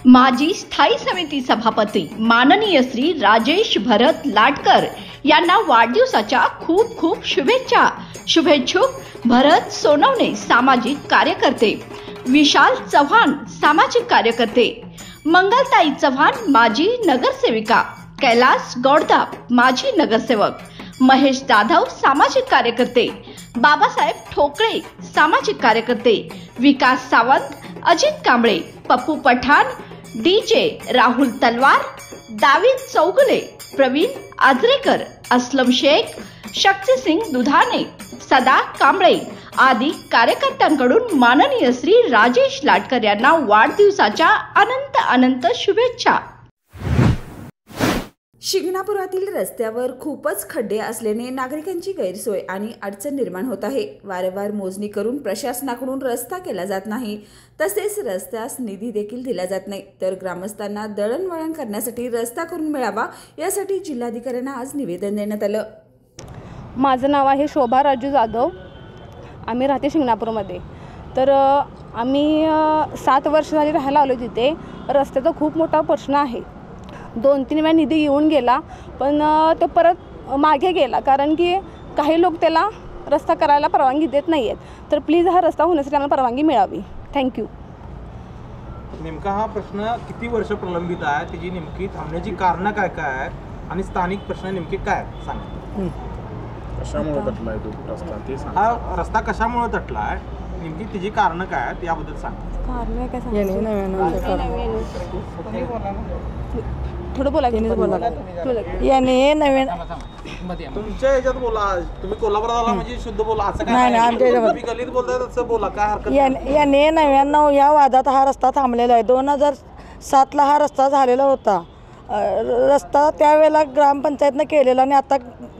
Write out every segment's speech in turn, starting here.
माजी स्थायी समिती सभापती माननीय श्री राजेश भरत लाटकर यांना वाढदिवसाच्या खूप खूप शुभेच्छा। शुभेच्छुक भरत सोनवणे सामाजिक कार्यकर्ते, विशाल चव्हाण सामाजिक कार्यकर्ते, मंगलताई चव्हाण माजी नगरसेविका, कैलास गौडदाप माजी नगरसेवक, महेश जाधव सामाजिक कार्यकर्ते, बाबासाहेब ठोकळे सामाजिक कार्यकर्ते, विकास सावंत, अजित कांबळे, पप्पू पठाण, डीजे राहुल तलवार, दावीद चौगुले, प्रवीण आजरेकर, असलम शेख, शक्ती सिंग दुधाने, सदा कांबळे आदी कार्यकर्त्यांकडून माननीय श्री राजेश लाटकर यांना वाढदिवसाच्या अनंत अनंत शुभेच्छा। शिंगणापुरातील रस्त्यावर खूपच खड्डे असल्याने नागरिकांची गैरसोय आणि अडचण निर्माण होत आहे। वारंवार मोजणी करून प्रशासनाकडून रस्ता केला जात नाही, तसेच रस्त्यास निधी देखील दिला जात नाही। तर ग्रामस्थांना दळणवळण करण्यासाठी रस्ता करून मिळावा यासाठी जिल्हाधिकाऱ्यांना आज निवेदन देण्यात आलं। माझं नाव आहे शोभा राजू जाधव, आम्ही राहते शिंगणापूरमध्ये। तर आम्ही 7 वर्ष झाली राहायला आलो तिथे। रस्त्याचा खूप मोठा प्रश्न आहे। 2-3 वेळा निधी येऊन गेला, पण तो परत मागे गेला, कारण की काही लोक त्याला रस्ता करायला परवानगी देत नाही आहेत। तर प्लीज हा रस्ता होण्यासाठी आम्हाला परवानगी मिळावी। थँक्यू। नेमका हा प्रश्न किती वर्ष प्रलंबित आहे, त्याची नेमकी थांबण्याची कारणं काय काय आहेत आणि स्थानिक प्रश्न नेमके काय सांगा। कशामुळे तटलाय तो रस्ता ते सांग। हा रस्ता कशामुळे तटलाय, नेमकी त्याची कारणं काय आहेत याबद्दल सांगा। कारण काय थोडं बोला याने नवीन तुमच्या ह्याच्यात बोला, तुम्ही कोल्हापुरात आला म्हणजे शुद्ध बोला, असं काय नाही। तुम्ही गल्लीत बोलताय तसं बोला, काय हरकत नाही। याने 99 या वादात हा रस्ता थांबलेला आहे। 2007ला हा रस्ता झालेला होता। रस्ता त्यावेळेला ग्रामपंचायतनं केलेला आणि आता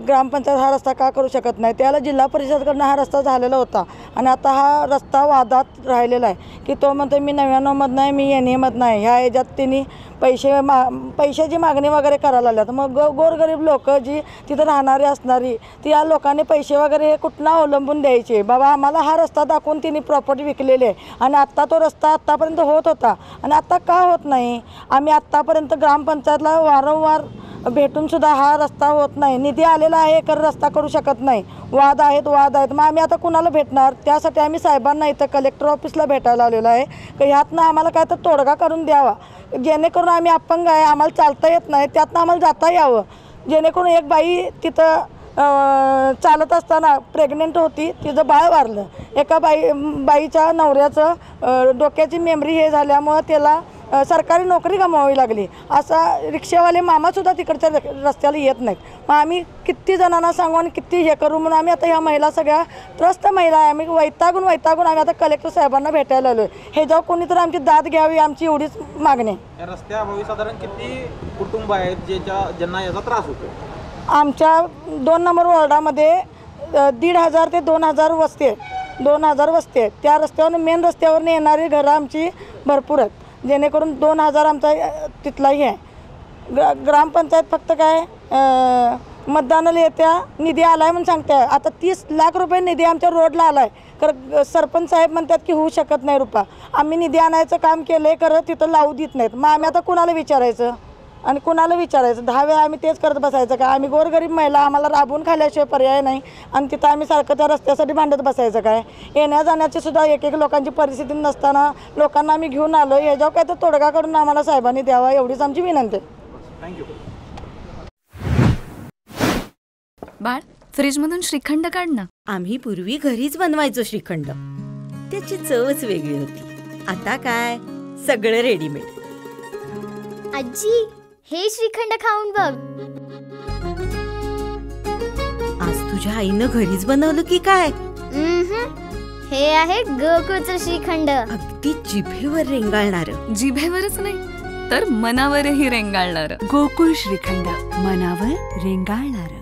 ग्रामपंचायत हा रस्ता का करू शकत नाही। त्याला जिल्हा परिषदकडनं हा रस्ता झालेला होता आणि आता हा रस्ता वादात राहिलेला आहे की तो म्हणतो मी 99मधनं आहे, मी NA मधनं आहे। ह्या ह्याच्यात त्यांनी पैशाची मागणी वगैरे करायला लागल्यात। मग गोरगरीब लोक जी तिथं राहणारी असणारी ती या लोकांनी पैसे वगैरे हे कुठनं अवलंबून द्यायचे। बाबा आम्हाला हा रस्ता दाखवून तिने प्रॉपर्टी विकलेली आहे आणि आत्ता तो रस्ता आत्तापर्यंत होत होता आणि आता का होत नाही। आम्ही आत्तापर्यंत ग्रामपंचायतला वारंवार भेटून सुद्धा हा रस्ता होत नाही। निधी आलेला आहे कर रस्ता करू शकत नाही। वाद आहेत। मग आम्ही आता कुणाला भेटणार। त्यासाठी आम्ही साहेबांना इथं कलेक्टर ऑफिसला भेटायला आलेलो आहे की ह्यातनं आम्हाला काय तर तोडगा करून द्यावा, जेणेकरून आम्ही अपंग आहे, आम्हाला चालता येत नाही, त्यातनं आम्हाला जाता यावं। जेणेकरून एक बाई तिथं चालत असताना प्रेग्नेंट होती, तिचं बाळ वारलं। एका बाईच्या नवऱ्याचं डोक्याची मेमरी हे झाल्यामुळं त्याला सरकारी नोकरी गमावावी लागली। असा रिक्षावाले मामासुद्धा तिकडच्या रस्त्याला येत नाहीत। मग आम्ही किती जणांना सांगू आणि किती हे करू म्हणून आम्ही आता ह्या महिला सगळ्या त्रस्त महिला आहे। आम्ही वैतागून आम्ही आता कलेक्टर साहेबांना भेटायला आलो आहे। हे जेव्हा कोणीतरी आमची दाद घ्यावी आमची एवढीच मागणी आहे। या रस्त्याअभावी साधारण किती कुटुंब आहेत ज्यांना याचा त्रास होतो? आमच्या 2 नंबर वॉर्डामध्ये 1500 ते 2000 वस्ती आहेत। 2000 वस्ती आहेत। त्या रस्त्यावर मेन रस्त्यावरून येणारी घरं आमची भरपूर आहेत, जेणेकरून 2000 आमचा तिथलाही आहे। ग्रामपंचायत फक्त काय मतदानाला येत्या निधी आला आहे म्हणून सांगते। आता 30 लाख रुपये निधी आमच्या रोडला आला आहे, तर सरपंच साहेब म्हणतात की होऊ शकत नाही रुपा। आम्ही निधी आणायचं काम केलं आहे, खरं तिथं लावू देत नाहीत। मग आम्ही आता कुणाला विचारायचं आणि कुणाला विचारायचं? 10 वेळा आम्ही तेच करत बसायचं का? आम्ही गोरगरीब महिला, आम्हाला राबवून खाल्ल्याशिवाय पर्याय नाही आणि तिथं आम्ही सारखं त्या रस्त्यासाठी भांडत बसायचं काय? येण्या जाण्याची सुद्धा एक लोकांची परिस्थिती नसताना लोकांना आम्ही घेऊन आलो। ह्याच्यावर काय तर तोडगा करून आम्हाला साहेबांनी द्यावा एवढीच आमची विनंती आहे। थँक्यू। बाळ, फ्रीजमधून श्रीखंड काढ ना। आम्ही पूर्वी घरीच बनवायचो श्रीखंड, त्याची चवच वेगळी होती। आता काय सगळं रेडीमेड। आजी, हे श्रीखंड खाऊन बघ। आज तुझ्या आईनं घरीच बनवलं की काय? हे आहे गोकुळचं श्रीखंड। अगदी जिभेवर रेंगाळणार। जिभेवरच नाही तर मनावरही रेंगाळणार। गोकुळ श्रीखंड, मनावर रेंगाळणार।